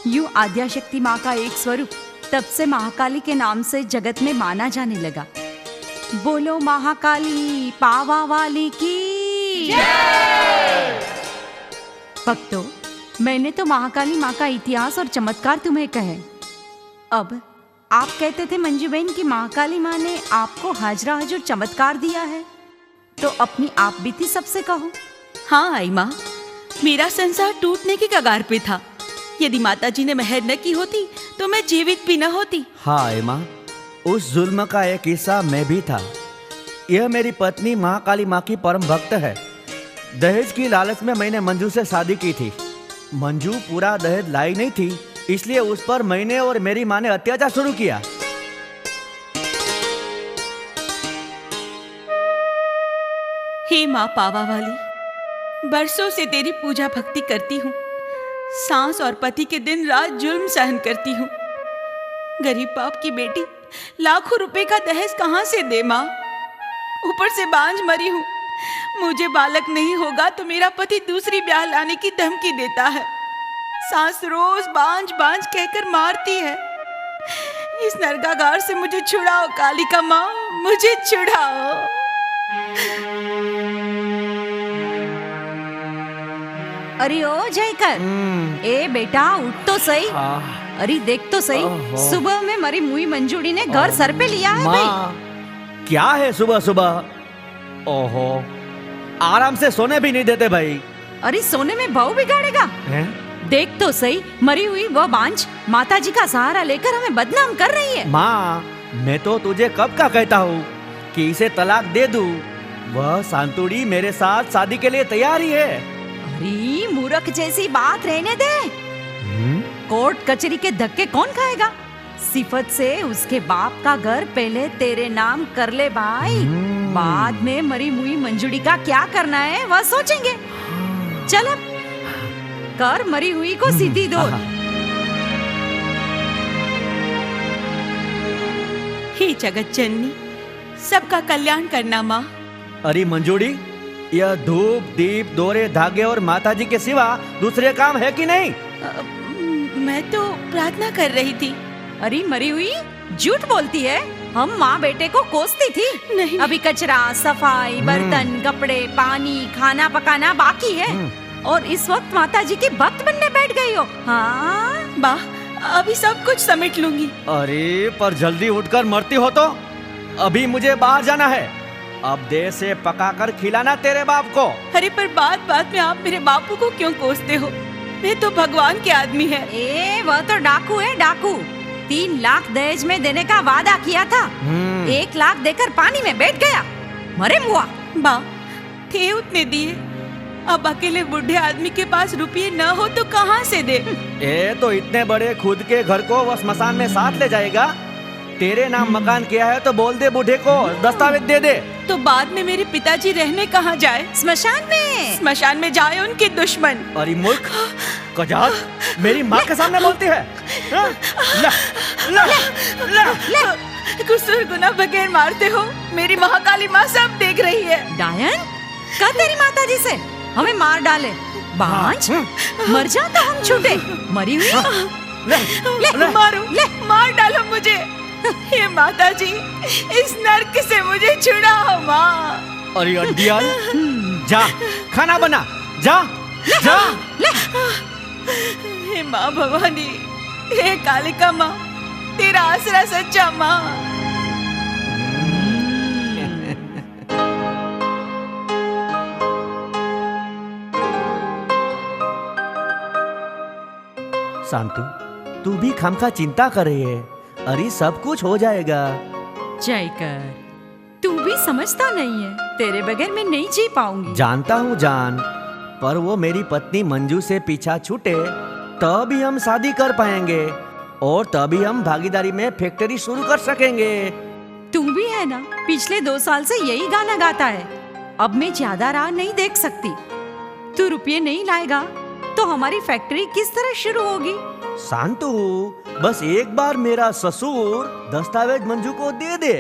यूं आद्याशक्ति माँ का एक स्वरूप तब से महाकाली के नाम से जगत में माना जाने लगा। बोलो महाकाली पावा वाली की जय। भक्तों, मैंने तो महाकाली माँ का इतिहास और चमत्कार तुम्हें कहे। अब आप कहते थे मंजू बहन कि महाकाली माँ ने आपको हाजरा हजूर चमत्कार दिया है, तो अपनी आप बीती सबसे कहो। हाँ आई माँ, मेरा संसार टूटने की कगार पे था। यदि माताजी ने मेहर न की होती तो मैं जीवित भी न होती। हाँ माँ, उस जुल्म का एक हिस्सा मैं भी था। यह मेरी पत्नी महाकाली माँ की परम भक्त है। दहेज की लालच में मैंने मंजू से शादी की थी। मंजू पूरा दहेज लाई नहीं थी, इसलिए उस पर मैंने और मेरी माँ ने अत्याचार शुरू किया। हे माँ पावा वाली, बरसों से तेरी पूजा भक्ति करती हूँ। सांस और पति के दिन रात जुल्म सहन करती हूँ। गरीब बाप की बेटी लाखों रुपए का दहेज कहाँ से दे माँ? ऊपर से बांझ मरी हूँ। मुझे बालक नहीं होगा तो मेरा पति दूसरी ब्याह लाने की धमकी देता है। सास रोज बांझ बांझ कहकर मारती है। इस नरकागार से मुझे छुड़ाओ कालिका माँ, मुझे छुड़ाओ। अरे ओ जयकर, ए बेटा उठ तो सही। अरे देख तो सही, सुबह में मरी मुई मंजूड़ी ने घर सर पे लिया है भाई। क्या है सुबह सुबह? ओहो, आराम से सोने भी नहीं देते भाई। अरे सोने में बहू बिगाड़ेगा? देख तो सही, मरी हुई वह बांझ माताजी का सहारा लेकर हमें बदनाम कर रही है। माँ, मैं तो तुझे कब का कहता हूँ कि इसे तलाक दे दूँ। वह सांतुड़ी मेरे साथ शादी के लिए तैयार ही है। अरे मूर्ख जैसी बात रहने दे। कोर्ट कचहरी के धक्के कौन खाएगा? सिफत से उसके बाप का घर पहले तेरे नाम कर ले भाई। बाद में मरी मुई मंजूड़ी का क्या करना है वह सोचेंगे। चल अब कर मरी हुई को सीधी दो। हे जगत जननी, सबका कल्याण करना माँ। अरे मंजूड़ी, यह धूप दीप दोरे धागे और माताजी के सिवा दूसरे काम है कि नहीं? मैं तो प्रार्थना कर रही थी। अरे मरी हुई झूठ बोलती है। हम माँ बेटे को कोसती थी। नहीं। अभी कचरा सफाई बर्तन कपड़े पानी खाना पकाना बाकी है और इस वक्त माताजी की भक्त बनने बैठ गई हो। हाँ बा, अभी सब कुछ समेट लूंगी। अरे पर जल्दी उठकर मरती हो तो? अभी मुझे बाहर जाना है। अब देर से पकाकर खिलाना तेरे बाप को। अरे पर बात बात में आप मेरे बापू को क्यों कोसते हो? वे तो भगवान के आदमी है। ए वह तो डाकू है डाकू। 3 लाख दहेज में देने का वादा किया था। 1 लाख देकर पानी में बैठ गया। मरे मुआ। बा, थे उतने दिए। अब अकेले बूढ़े आदमी के पास रुपये न हो तो कहाँ से दे? ए तो इतने बड़े खुद के घर को वह स्मशान में साथ ले जाएगा। तेरे नाम मकान किया है तो बोल दे बूढ़े को दस्तावेज दे दे। तो बाद में मेरे पिताजी रहने कहाँ जाए? स्मशान में। स्मशान में जाए उनके दुश्मन। अरे मूर्ख कजात, मेरी माँ के सामने बोलती है। ला, ला, ला, ला। कुसूर गुना बगैर मारते हो। मेरी महाकाली माँ सब देख रही है। डायन, कह तेरी माताजी से हमें मार डाले। बांझ, मर जा तो हम छूटे। मरी हुई ले, मारो, मार डालो मुझे। ये माताजी, इस नर्क से मुझे छुड़ाओ माँ। अरे अड्डियाल, जा खाना बना, जा जा। हे माँ भवानी, हे कालिका माँ, तेरा आसरा सच्चा माँ। शांतु, तू भी खामखा चिंता कर रही है। अरे सब कुछ हो जाएगा। जयकर, तू भी समझता नहीं है। तेरे बगैर मैं नहीं जी पाऊंगी। जानता हूँ जान, पर वो मेरी पत्नी मंजू से पीछा छूटे तभी हम शादी कर पाएंगे और तभी हम भागीदारी में फैक्ट्री शुरू कर सकेंगे। तू भी है ना, पिछले 2 साल से यही गाना गाता है। अब मैं ज्यादा राह नहीं देख सकती। तू रुपये नहीं लाएगा तो हमारी फैक्ट्री किस तरह शुरू होगी? शांतु, बस एक बार मेरा ससुर दस्तावेज मंजू को दे दे।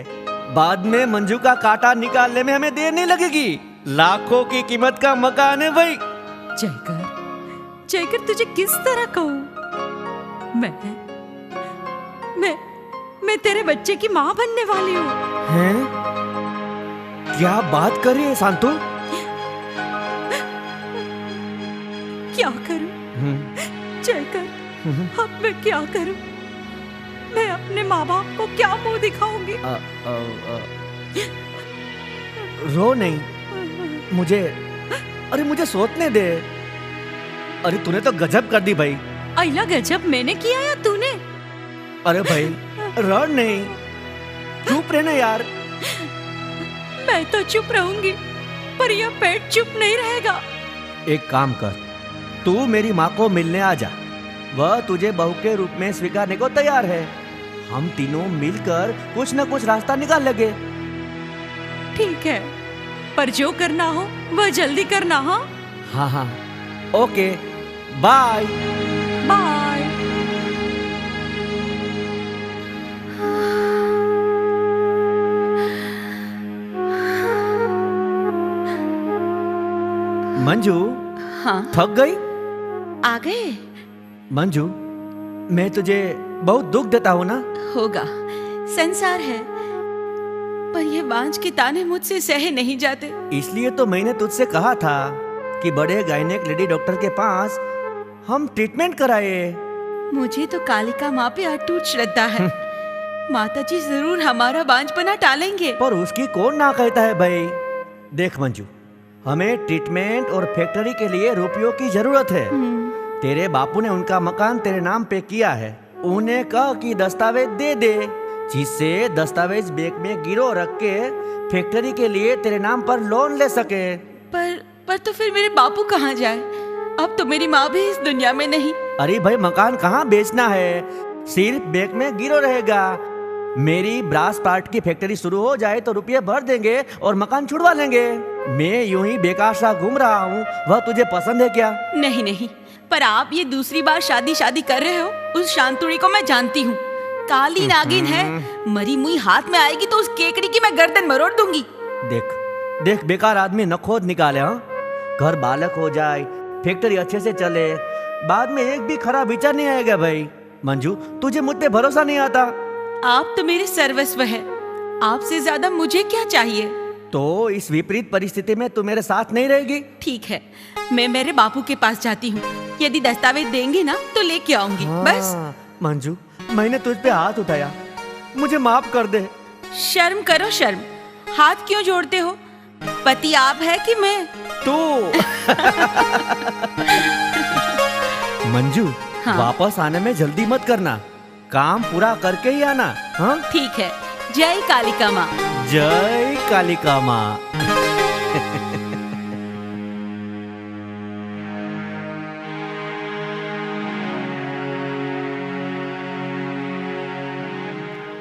बाद में मंजू का कांटा निकालने में हमें देर नहीं लगेगी। लाखों की कीमत का मकान है भाई। जयकर, जयकर तुझे किस तरह कहूँ? मैं तेरे बच्चे की माँ बनने वाली हूँ। हैं? क्या बात कर रही है शांतु? क्या करूँ जयकर, अब मैं क्या करूँ? मैं अपने माँ बाप को क्या मुंह दिखाऊंगी? रो नहीं, मुझे सोचने दे। अरे तूने तो गजब कर दी भाई। अइला गजब मैंने किया या तूने? अरे भाई रो नहीं, चुप रहना यार। मैं तो चुप रहूंगी, पर यह पेट चुप नहीं रहेगा। एक काम कर, तू मेरी माँ को मिलने आ जा। वह तुझे बहू के रूप में स्वीकारने को तैयार है। हम तीनों मिलकर कुछ न कुछ रास्ता निकाल लेंगे। ठीक है, पर जो करना हो वह जल्दी करना। हाँ हाँ हाँ, ओके, बाय बाय। मंजू, हाँ थक गई? आ गए? मंजू, मैं तुझे बहुत दुख देता हूँ ना? होगा, संसार है, पर ये बांझ के ताने मुझसे सहे नहीं जाते। इसलिए तो मैंने तुझसे कहा था कि बड़े गायनेक लेडी डॉक्टर के पास हम ट्रीटमेंट कराए। मुझे तो कालिका माँ पे अटूट श्रद्धा है। माताजी जरूर हमारा बांझपना टालेंगे। पर उसकी कौन ना कहता है भाई। देख मंजू, हमें ट्रीटमेंट और फैक्ट्री के लिए रुपयों की जरूरत है। तेरे बापू ने उनका मकान तेरे नाम पे किया है। उन्हें कह कि दस्तावेज दे दे, जिससे दस्तावेज बैंक में गिरो रख के फैक्ट्री के लिए तेरे नाम पर लोन ले सके। पर तो फिर मेरे बापू कहाँ जाए? अब तो मेरी माँ भी इस दुनिया में नहीं। अरे भाई, मकान कहाँ बेचना है, सिर्फ बैंक में गिरो रहेगा। मेरी ब्रास पार्ट की फैक्ट्री शुरू हो जाए तो रुपये भर देंगे और मकान छुड़वा लेंगे। मैं यूं ही बेकार सा घूम रहा हूँ, वह तुझे पसंद है क्या? नहीं नहीं, पर आप ये दूसरी बार शादी कर रहे हो। उस शांतुड़ी को मैं जानती हूँ, काली नागिन है। मरी मुई हाथ में आएगी तो उस केकड़ी की मैं गर्दन मरोड़ दूंगी। देख, बेकार आदमी नखोद निकाले। हाँ, घर बालक हो जाए, फैक्ट्री अच्छे से चले, बाद में एक भी खराब विचार नहीं आएगा भाई। मंजू, तुझे मुझ पे भरोसा नहीं आता? आप तो मेरे सर्वस्व है, आपसे ज्यादा मुझे क्या चाहिए? तो इस विपरीत परिस्थिति में तू मेरे साथ नहीं रहेगी? ठीक है, मैं मेरे बापू के पास जाती हूँ। यदि दस्तावेज देंगे ना तो लेके आऊंगी। बस मंजू, मैंने तुझ पे हाथ उठाया, मुझे माफ कर दे। शर्म करो शर्म, हाथ क्यों जोड़ते हो? पति आप है कि मैं? तू मंजू, हाँ? वापस आने में जल्दी मत करना, काम पूरा करके ही आना। हाँ ठीक है। जय कालिका माँ। जय कालिका माँ।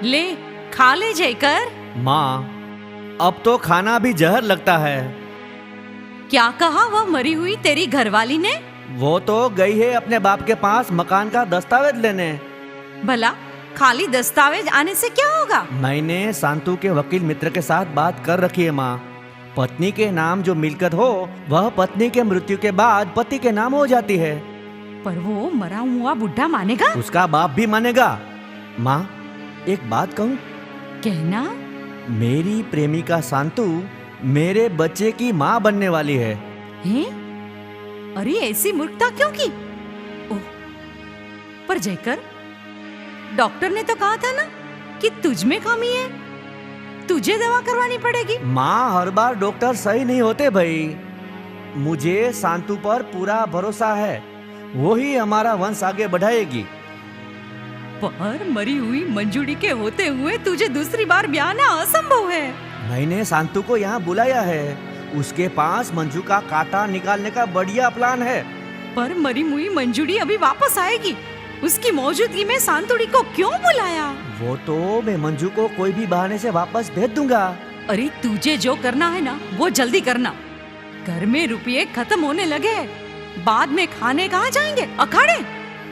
ले खा ले जयकर। माँ, अब तो खाना भी जहर लगता है। क्या कहा वह मरी हुई तेरी घरवाली ने? वो तो गई है अपने बाप के पास मकान का दस्तावेज लेने। भला खाली दस्तावेज आने से क्या होगा? मैंने शांतु के वकील मित्र के साथ बात कर रखी है माँ। पत्नी के नाम जो मिलकत हो वह पत्नी के मृत्यु के बाद पति के नाम हो जाती है। पर वो मरा हुआ बुढ़ा मानेगा? उसका बाप भी मानेगा। माँ, एक बात कहूँ? कहना। मेरी प्रेमिका शांतु मेरे बच्चे की माँ बनने वाली है। हैं? अरे ऐसी मूर्खता क्यों की? ओह, पर जयकर, डॉक्टर ने तो कहा था ना कि तुझ में खामी है, तुझे दवा करवानी पड़ेगी। माँ, हर बार डॉक्टर सही नहीं होते भाई। मुझे शांतु पर पूरा भरोसा है, वो ही हमारा वंश आगे बढ़ाएगी। पर मरी हुई मंजूरी के होते हुए तुझे दूसरी बार ब्याह ना असंभव है। मैंने शांतु को यहाँ बुलाया है, उसके पास मंजू का कांटा निकालने का बढ़िया प्लान है। पर मरी हुई मंजूरी अभी वापस आएगी, उसकी मौजूदगी में शांतुड़ी को क्यों बुलाया? वो तो मैं मंजू को कोई भी बहाने से वापस भेज दूंगा। अरे तुझे जो करना है ना वो जल्दी करना। घर में रुपये खत्म होने लगे, बाद में खाने कहाँ जाएंगे? अखाड़े?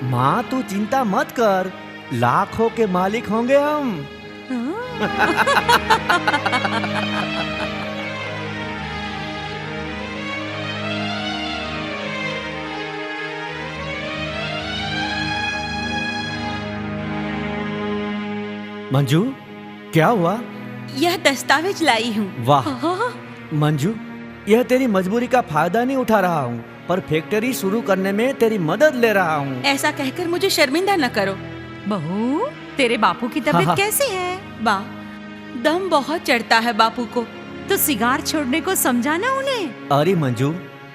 माँ, तू चिंता मत कर, लाखों के मालिक होंगे हम। मंजू, क्या हुआ? यह दस्तावेज लाई हूँ। वाह मंजू, यह तेरी मजबूरी का फायदा नहीं उठा रहा हूँ, पर फैक्ट्री शुरू करने में तेरी मदद ले रहा हूँ। ऐसा कहकर मुझे शर्मिंदा न करो। बहू, तेरे बापू की तबीयत हाँ। कैसी है? बा, दम बहुत चढ़ता है बापू को। तो सिगार छोड़ने को समझाना उन्हें। अरे मंजू,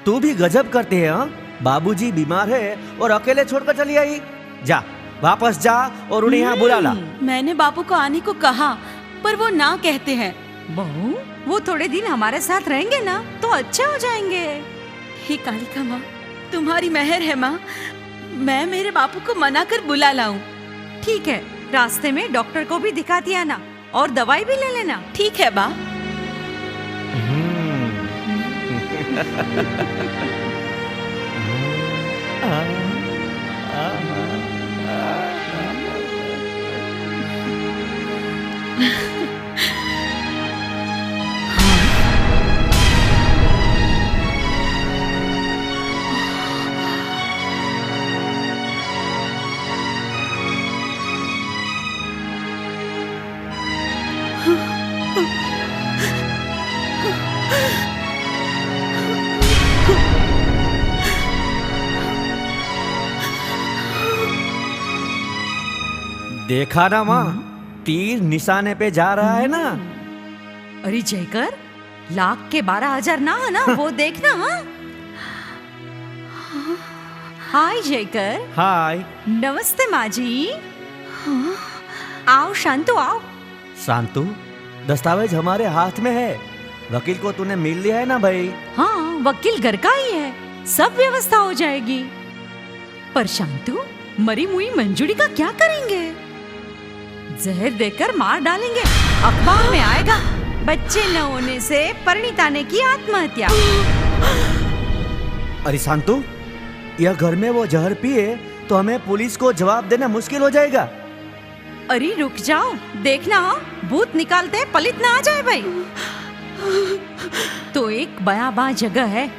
तू भी गजब करती है। हाँ, बाबूजी बीमार है और अकेले छोड़कर चली आई। जा, वापस जा और उन्हें यहाँ बुला ला। मैंने बापू को आने को कहा, पर वो ना कहते हैं। बहू, वो थोड़े दिन हमारे साथ रहेंगे ना तो अच्छे हो जाएंगे। हे कालिका माँ, तुम्हारी मेहर है माँ। मैं मेरे बापू को मना कर बुला लाऊं। ठीक है, रास्ते में डॉक्टर को भी दिखाती आना और दवाई भी ले लेना। ठीक है बा। देखा ना माँ, तीर निशाने पे जा रहा है ना। अरे जयकर, लाख के 12,000 ना है ना, वो देखना। हाँ, हाय जयकर। हाय। नमस्ते माँ जी। आओ शांतु, आओ। शांतु, दस्तावेज हमारे हाथ में है। वकील को तूने मिल लिया है ना भाई? हाँ, वकील घर का ही है, सब व्यवस्था हो जाएगी। पर शांतु, मरी मुई मंजूरी का क्या करेंगे? जहर देकर मार डालेंगे, अखबार में आएगा, बच्चे न होने से परिणीता ने की आत्महत्या। अरे शांतु, यह घर में वो जहर पिए तो हमें पुलिस को जवाब देना मुश्किल हो जाएगा। अरे रुक जाओ, देखना भूत निकालते पलित ना आ जाए भाई। तो एक बयाबां जगह है,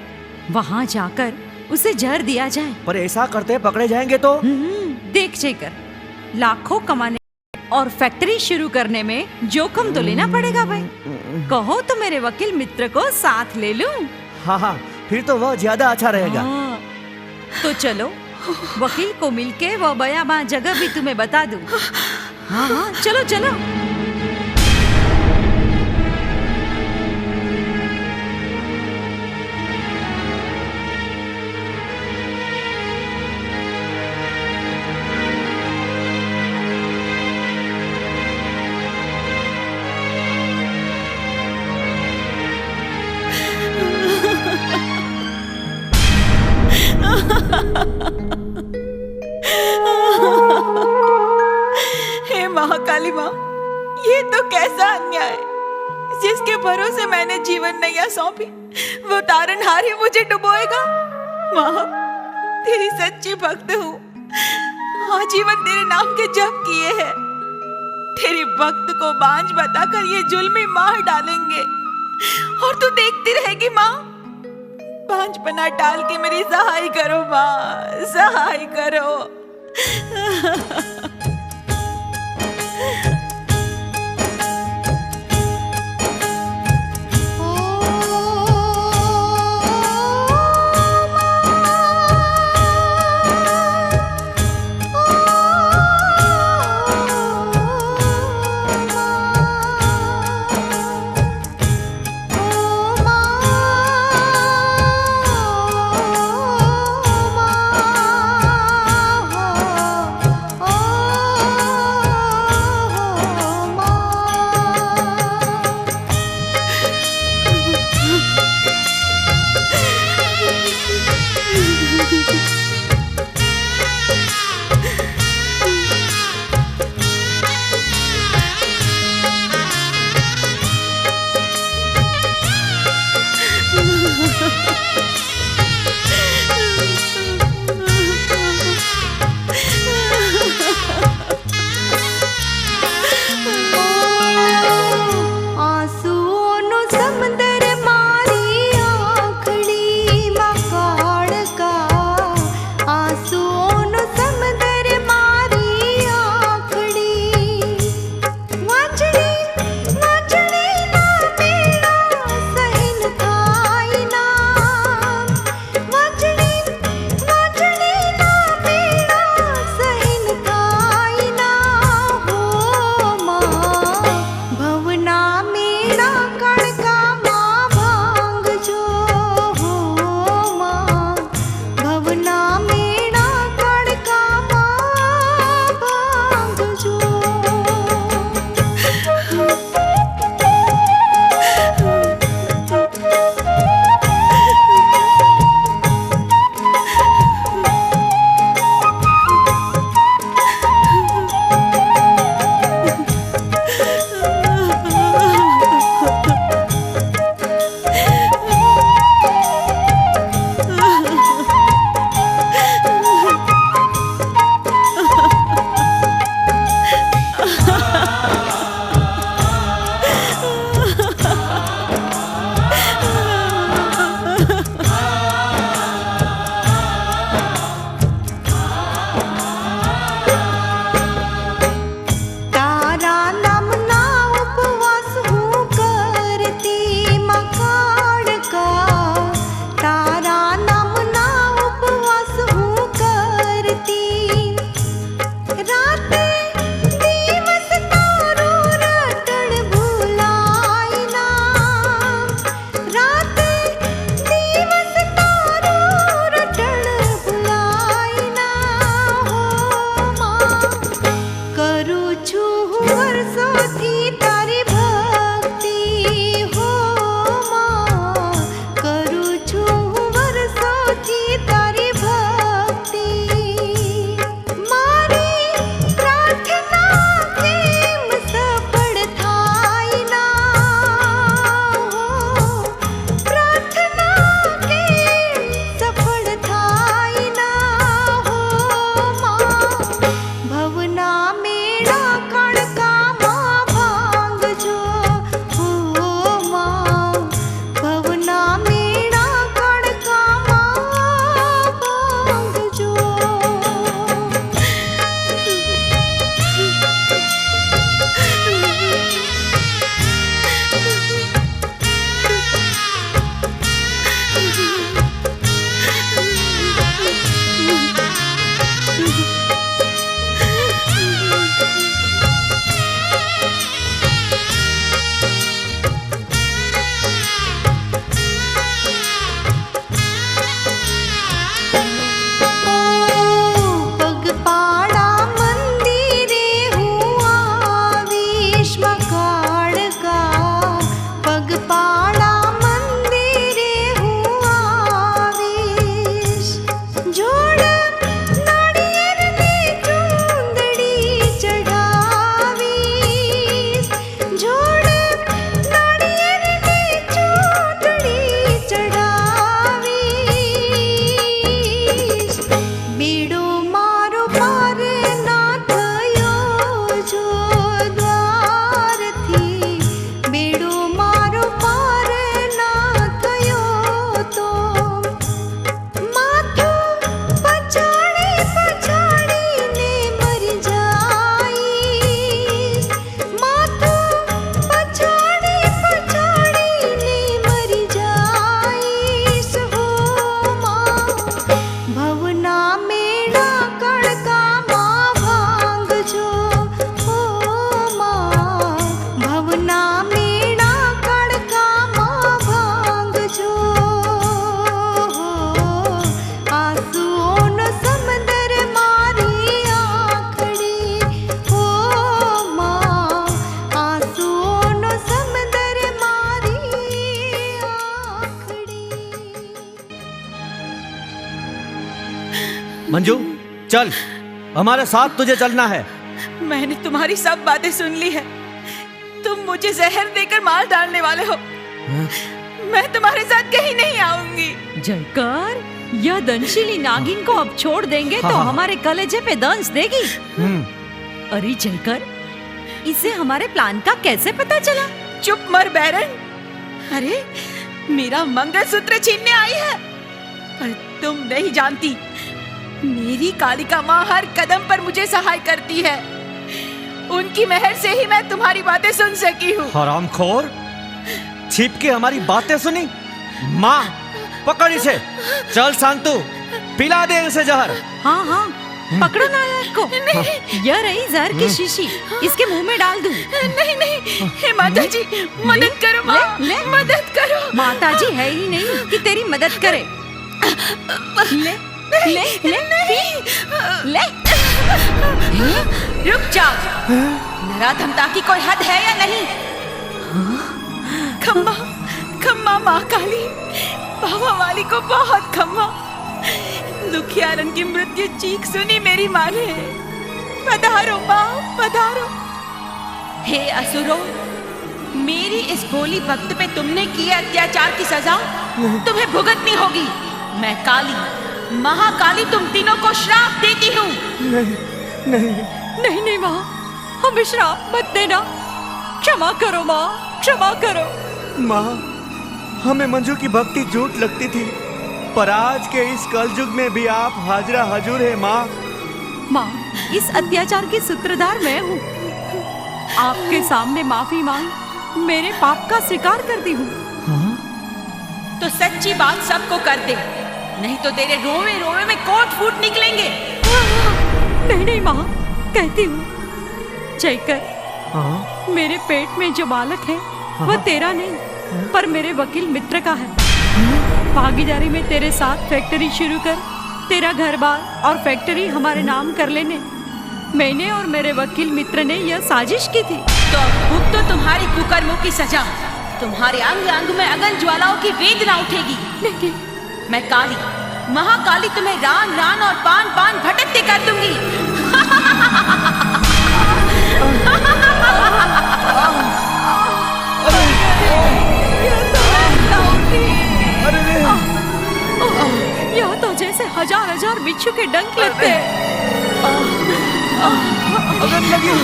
वहाँ जाकर उसे जहर दिया जाए। पर ऐसा करते पकड़े जाएंगे तो? देख चेकर, लाखों कमाने और फैक्ट्री शुरू करने में जोखिम तो लेना पड़ेगा भाई। कहो तो मेरे वकील मित्र को साथ ले लूं? हाँ हाँ, फिर तो वह ज्यादा अच्छा रहेगा। हाँ, तो चलो, वकील को मिलके वो बयाबां जगह भी तुम्हें बता दूं। हाँ हाँ, चलो चलो। हे महाकाली माँ, ये तो कैसा अन्याय। जिसके भरोसे मैंने जीवन नैया सौंपी, वो तारनहार ही मुझे डुबोएगा। माँ, तेरी सच्ची भक्त हूँ, आजीवन तेरे नाम के जप किए हैं। तेरी भक्त को बांझ बताकर ये जुल्मी मार डालेंगे और तू देखती रहेगी माँ। बांझपना टाल के मेरी सहाय करो माँ, सहाय करो। ओ मंजू चल, हमारे साथ तुझे चलना है। मैंने तुम्हारी सब बातें सुन ली है। तुम मुझे जहर देकर मार डालने वाले हो। मैं तुम्हारे साथ कहीं नहीं आऊंगी। जयकर, यह दंशीली नागिन को अब छोड़ देंगे तो हमारे कलेजे पे दंश देगी। अरे जयकर, इसे हमारे प्लान का कैसे पता चला? चुप मर बैरन। अरे मेरा मंगलसूत्र छीनने आई है, पर तुम नहीं जानती, मेरी कालिका माँ हर कदम पर मुझे सहाय करती है। उनकी मेहर से ही मैं तुम्हारी बातें सुन सकी हूँ। हरामखोर, छिप के हमारी बातें सुनी। माँ पकड़ इसे, चल शांतु, पिला दे इसे जहर। हाँ हाँ, पकड़ो नायक को। यह रही जहर की शीशी, इसके मुंह में डाल दूं। नहीं नहीं, हे माता जी मदद करो माँ, मदद करो। माता जी है ही नहीं कि तेरी मदद करे। ले ले ले ले। रुक जाओ, नराधमता की कोई हद है या नहीं? खम्मा खम्मा माँ काली, पावा वाली को बहुत खम्मा। दुखियारन की मृत्यु चीख सुनी मेरी माँ ने। पधारो माँ, पधारो। हे असुरों, मेरी इस भोली भक्त पे तुमने किए अत्याचार की सजा तुम्हें भुगतनी होगी। मैं काली, महाकाली तुम तीनों को श्राप देती हूँ। नहीं नहीं माँ, हमें श्राप मत देना। क्षमा करो माँ, क्षमा करो। माँ, हमें मंजू की भक्ति झूठ लगती थी, पर आज के इस कलयुग में भी आप हाजरा हजूर है माँ। माँ, इस अत्याचार की सूत्रधार मैं हूँ। आपके सामने माफी मांग मेरे पाप का स्वीकार करती हूँ। तो सच्ची बात सबको कर दे, नहीं तो तेरे रोवे रोवे में कोट फूट निकलेंगे। नहीं नहीं माँ, कहती हूँ। जयकर, मेरे पेट में जो बालक है वह तेरा नहीं, पर मेरे वकील मित्र का है। भागीदारी में तेरे साथ फैक्ट्री शुरू कर, तेरा घर बार और फैक्ट्री हमारे नाम कर लेने मैंने और मेरे वकील मित्र ने यह साजिश की थी। तो भुगतो तो तुम्हारी कुकर्मों की सजा। तुम्हारे अंग अंग में अगन ज्वालाओं की वेदना उठेगी। लेकिन मैं काली, महाकाली तुम्हें रान रान और पान पान भटकते कर दूंगी। यह तो जैसे हजार हजार बिच्छू के डंक लगते हैं। अगन लगी,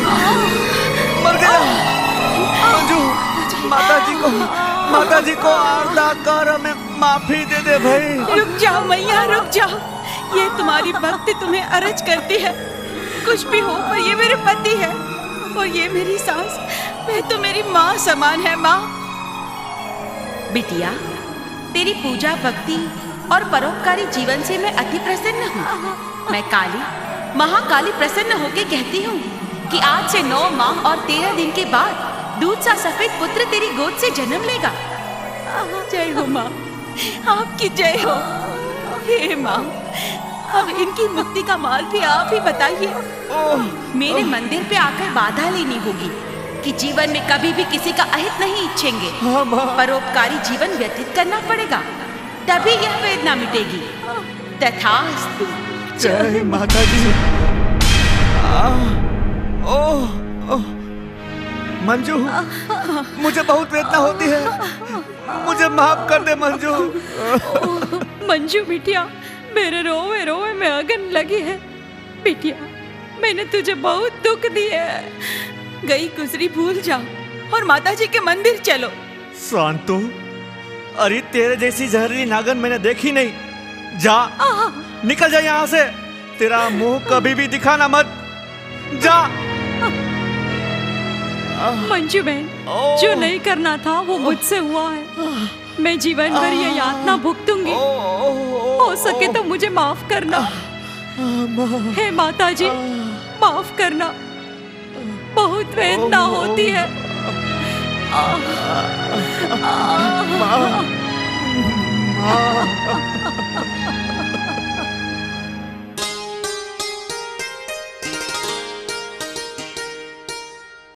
मर गया। मंजू, माता जी को आरदा कर हमें माफी दे दे भाई। रुक जाओ मैया, रुक जाओ। ये तुम्हारी भक्ति तुम्हें अरज करती है। कुछ भी हो, पर ये मेरे पति है और ये मेरी सास। वह तो मेरी माँ समान है। माँ, बिटिया, तेरी पूजा भक्ति और परोपकारी जीवन से मैं अति प्रसन्न हूँ। मैं काली, महाकाली प्रसन्न होके कहती हूँ कि आज से 9 माह और 13 दिन के बाद दूध सा सफेद पुत्र तेरी गोद से जन्म लेगा। जय हो माँ, आपकी जय हो। हे माँ, अब इनकी मुक्ति का मार्ग भी आप ही बताइए। मेरे मंदिर पे आकर बाधा लेनी होगी कि जीवन में कभी भी किसी का अहित नहीं इच्छेंगे। परोपकारी जीवन व्यतीत करना पड़ेगा, तभी यह वेदना मिटेगी। तथास्तु। जय माता जी। मंजू, मुझे बहुत वेदना होती है, मुझे माफ कर दे मंजू। मंजू बिटिया, मेरे रोवे रोवे में अगन लगी है। बिटिया, मैंने तुझे बहुत दुख दिया है। गई गुजरी भूल जाओ और माताजी के मंदिर चलो। शांतु, अरे तेरे जैसी जहरीली नागन मैंने देखी नहीं। जा, निकल जा यहाँ से। तेरा मुंह कभी भी दिखाना मत। जा। मंजू बहन, जो नहीं करना था वो मुझसे हुआ है। मैं जीवन भर ये यातना भुगतूंगी। हो सके तो मुझे माफ करना। हे माता जी, माफ करना। बहुत वेदना होती है।